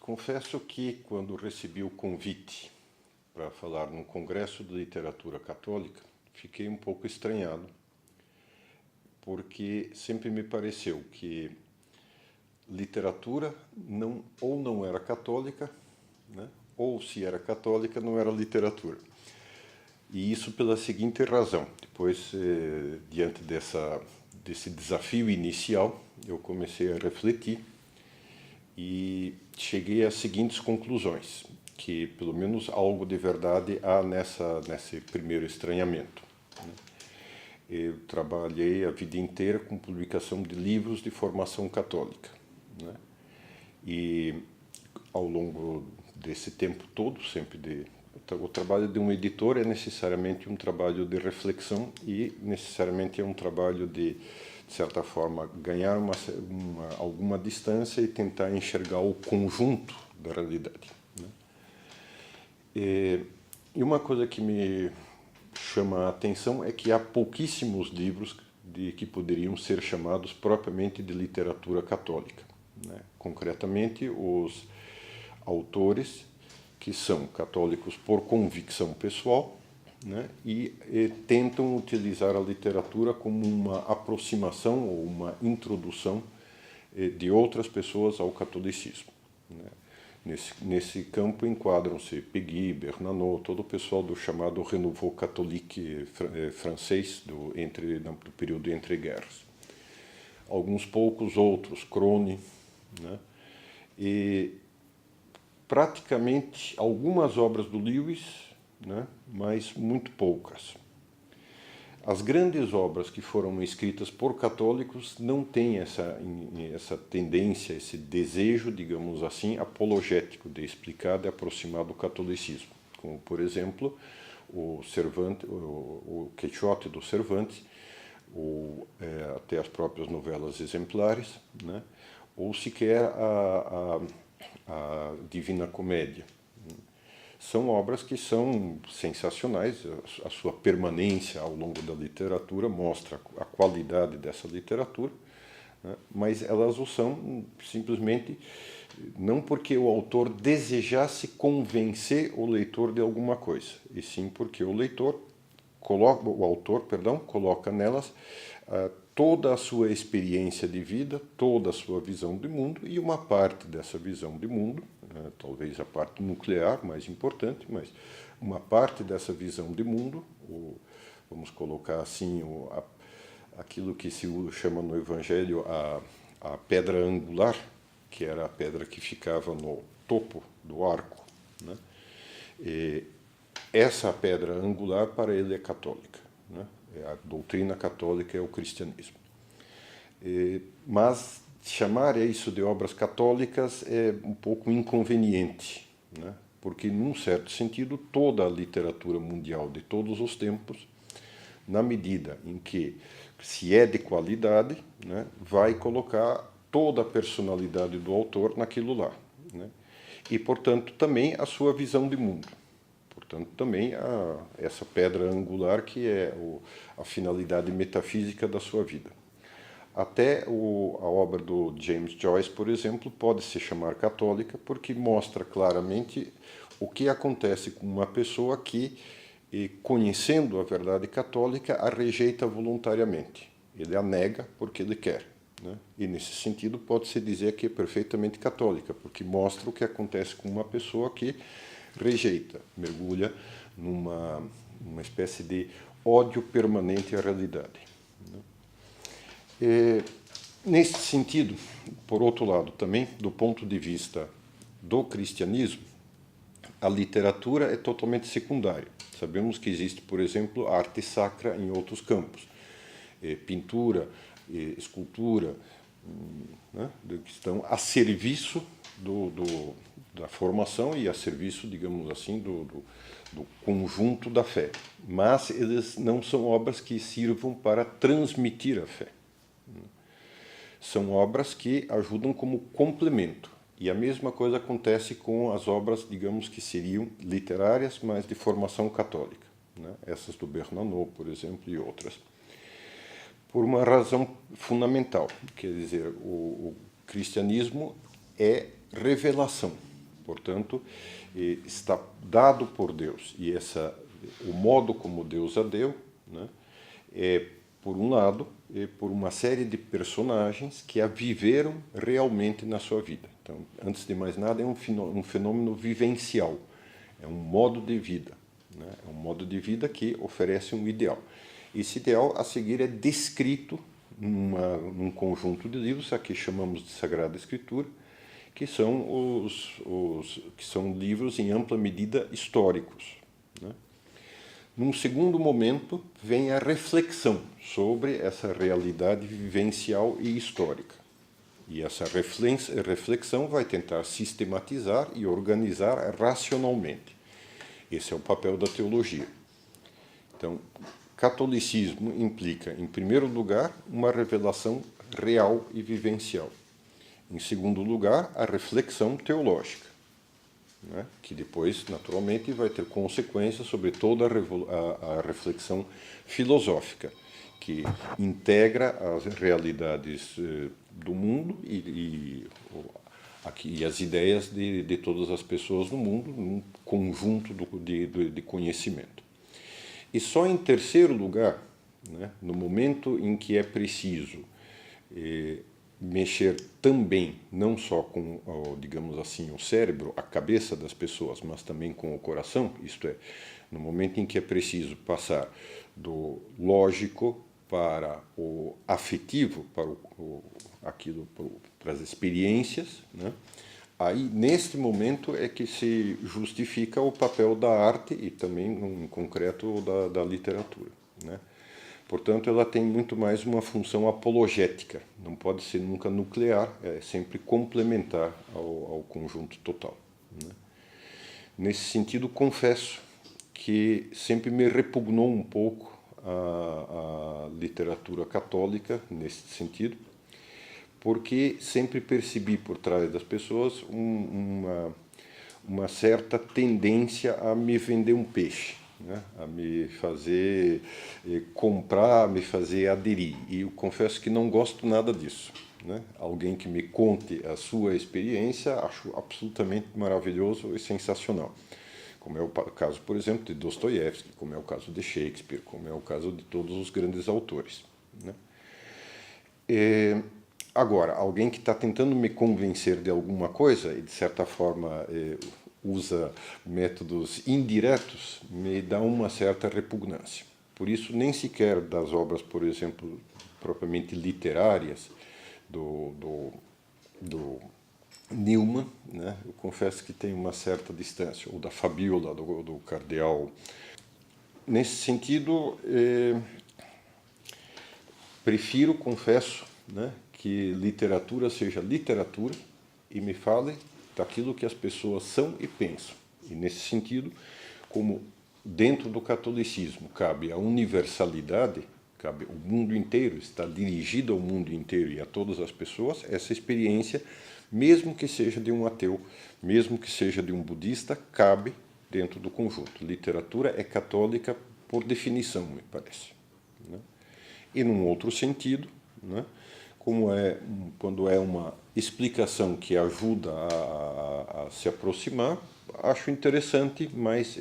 Confesso que, quando recebi o convite para falar num congresso de literatura católica, fiquei um pouco estranhado, porque sempre me pareceu que literatura ou não era católica, né? Ou se era católica, não era literatura. E isso pela seguinte razão: depois, diante desse desafio inicial, eu comecei a refletir e cheguei às seguintes conclusões, que pelo menos algo de verdade há nesse primeiro estranhamento. Eu trabalhei a vida inteira com publicação de livros de formação católica, né? E ao longo desse tempo todo, o trabalho de um editor é necessariamente um trabalho de reflexão e necessariamente é um trabalho de certa forma, ganhar alguma distância e tentar enxergar o conjunto da realidade, né? E uma coisa que me chama a atenção é que há pouquíssimos livros que poderiam ser chamados propriamente de literatura católica, né? Concretamente, os autores que são católicos por convicção pessoal, né? E tentam utilizar a literatura como uma aproximação ou uma introdução de outras pessoas ao catolicismo, né? Nesse campo enquadram-se Péguy, Bernanos, todo o pessoal do chamado Renouveau Catholique francês do período entre guerras. Alguns poucos outros, Crone, né? E praticamente algumas obras do Lewis, né? Mas muito poucas. As grandes obras que foram escritas por católicos não têm essa tendência, esse desejo, digamos assim, apologético de explicar, de aproximar do catolicismo. Como, por exemplo, o Quixote do Cervantes, ou até as próprias novelas exemplares, né? Ou sequer a Divina Comédia. São obras que são sensacionais, a sua permanência ao longo da literatura mostra a qualidade dessa literatura, né? Mas elas o são simplesmente não porque o autor desejasse convencer o leitor de alguma coisa, e sim porque o autor coloca nelas toda a sua experiência de vida, toda a sua visão de mundo, e uma parte dessa visão de mundo, talvez a parte nuclear mais importante, mas uma parte dessa visão de mundo, vamos colocar assim, aquilo que se chama no Evangelho a pedra angular, que era a pedra que ficava no topo do arco, né? E essa pedra angular para ele é católica, né? A doutrina católica é o cristianismo. Mas chamar isso de obras católicas é um pouco inconveniente, né? Porque, num certo sentido, toda a literatura mundial de todos os tempos, na medida em que se é de qualidade, né, vai colocar toda a personalidade do autor naquilo lá, né? E, portanto, também a sua visão de mundo. Portanto, também essa pedra angular que é a finalidade metafísica da sua vida. Até a obra do James Joyce, por exemplo, pode se chamar católica porque mostra claramente o que acontece com uma pessoa que, conhecendo a verdade católica, a rejeita voluntariamente. Ele a nega porque ele quer, né? E, nesse sentido, pode-se dizer que é perfeitamente católica, porque mostra o que acontece com uma pessoa que rejeita, mergulha numa espécie de ódio permanente à realidade, né? Nesse sentido, por outro lado, também, do ponto de vista do cristianismo, a literatura é totalmente secundária. Sabemos que existe, por exemplo, a arte sacra em outros campos, pintura, escultura, né, que estão a serviço da formação e a serviço, digamos assim, do conjunto da fé. Mas eles não são obras que sirvam para transmitir a fé. São obras que ajudam como complemento. E a mesma coisa acontece com as obras, digamos, que seriam literárias, mas de formação católica, né? Essas do Bernanos, por exemplo, e outras. Por uma razão fundamental, quer dizer, o cristianismo é revelação, Portanto, está dado por Deus. E o modo como Deus a deu, né, é, por um lado, por uma série de personagens que a viveram realmente na sua vida. Então, antes de mais nada, é um fenômeno vivencial, é um modo de vida, né? É um modo de vida que oferece um ideal. Esse ideal, a seguir, é descrito num conjunto de livros, aqui chamamos de Sagrada Escritura, que são que são livros em ampla medida históricos, né? Num segundo momento, vem a reflexão sobre essa realidade vivencial e histórica. E essa reflexão vai tentar sistematizar e organizar racionalmente. Esse é o papel da teologia. Então, catolicismo implica, em primeiro lugar, uma revelação real e vivencial. Em segundo lugar, a reflexão teológica, né, que depois, naturalmente, vai ter consequências sobre toda a reflexão filosófica, que integra as realidades do mundo e as ideias de todas as pessoas no mundo, num conjunto de conhecimento. E só em terceiro lugar, né, no momento em que é preciso mexer também, não só com, digamos assim, o cérebro, a cabeça das pessoas, mas também com o coração, isto é, no momento em que é preciso passar do lógico para o afetivo, para as experiências, né? Aí, neste momento, é que se justifica o papel da arte e também, em concreto, da literatura, né? Portanto, ela tem muito mais uma função apologética, não pode ser nunca nuclear, é sempre complementar ao conjunto total, né? Nesse sentido, confesso que sempre me repugnou um pouco a literatura católica, nesse sentido, porque sempre percebi por trás das pessoas uma certa tendência a me vender um peixe, né? A me fazer comprar, a me fazer aderir. E eu confesso que não gosto nada disso, né? Alguém que me conte a sua experiência, acho absolutamente maravilhoso e sensacional. Como é o caso, por exemplo, de Dostoiévski, como é o caso de Shakespeare, como é o caso de todos os grandes autores, né? Agora, alguém que está tentando me convencer de alguma coisa e, de certa forma, usa métodos indiretos, me dá uma certa repugnância. Por isso, nem sequer das obras, por exemplo, propriamente literárias do Newman, né, eu confesso que tenho uma certa distância, ou da Fabiola, do Cardeal. Nesse sentido, prefiro, confesso, né, que literatura seja literatura e me fale daquilo que as pessoas são e pensam. E, nesse sentido, como dentro do catolicismo cabe a universalidade, cabe o mundo inteiro, está dirigido ao mundo inteiro e a todas as pessoas, essa experiência, mesmo que seja de um ateu, mesmo que seja de um budista, cabe dentro do conjunto. Literatura é católica por definição, me parece, né? E, num outro sentido, né, quando é uma explicação que ajuda a se aproximar, acho interessante, mas,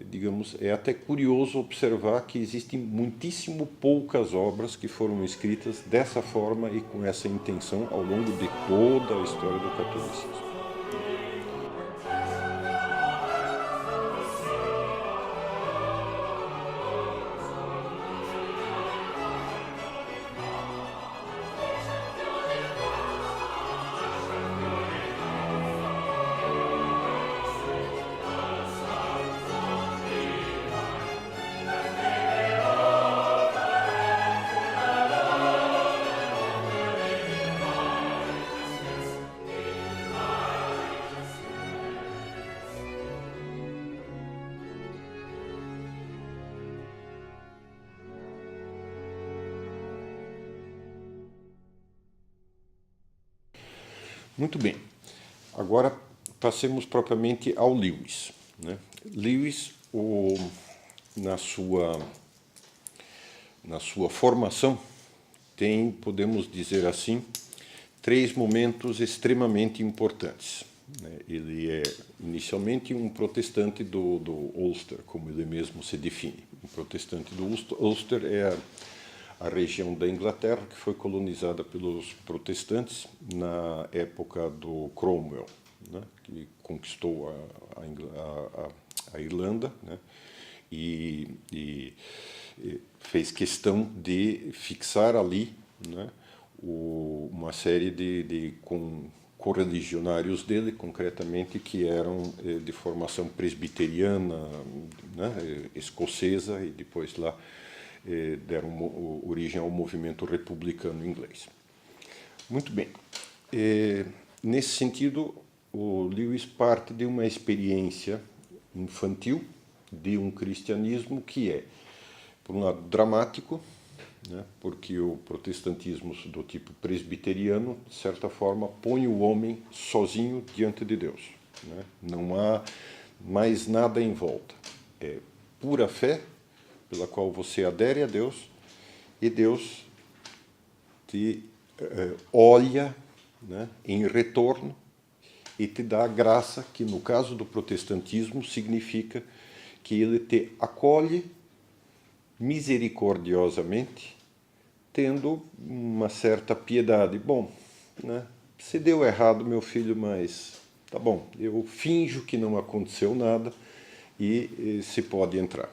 digamos, é até curioso observar que existem muitíssimo poucas obras que foram escritas dessa forma e com essa intenção ao longo de toda a história do catolicismo. Muito bem. Agora passemos propriamente ao Lewis, né? Lewis, na sua formação, tem, podemos dizer assim, três momentos extremamente importantes. né? Ele é inicialmente um protestante do Ulster, como ele mesmo se define. Um protestante do Ulster é a região da Inglaterra que foi colonizada pelos protestantes na época do Cromwell, né? Que conquistou a Irlanda, né? E fez questão de fixar ali, né, uma série de correligionários dele, concretamente, que eram de formação presbiteriana, né, escocesa, e depois lá deram origem ao movimento republicano inglês. Muito bem. Nesse sentido, o Lewis parte de uma experiência infantil de um cristianismo que é, por um lado, dramático, né, porque o protestantismo do tipo presbiteriano, de certa forma, põe o homem sozinho diante de Deus, né? Não há mais nada em volta. É pura fé pela qual você adere a Deus e Deus te olha, né, em retorno e te dá a graça que, no caso do protestantismo, significa que ele te acolhe misericordiosamente, tendo uma certa piedade. Bom, né, se deu errado, meu filho, mas tá bom, eu finjo que não aconteceu nada e se pode entrar.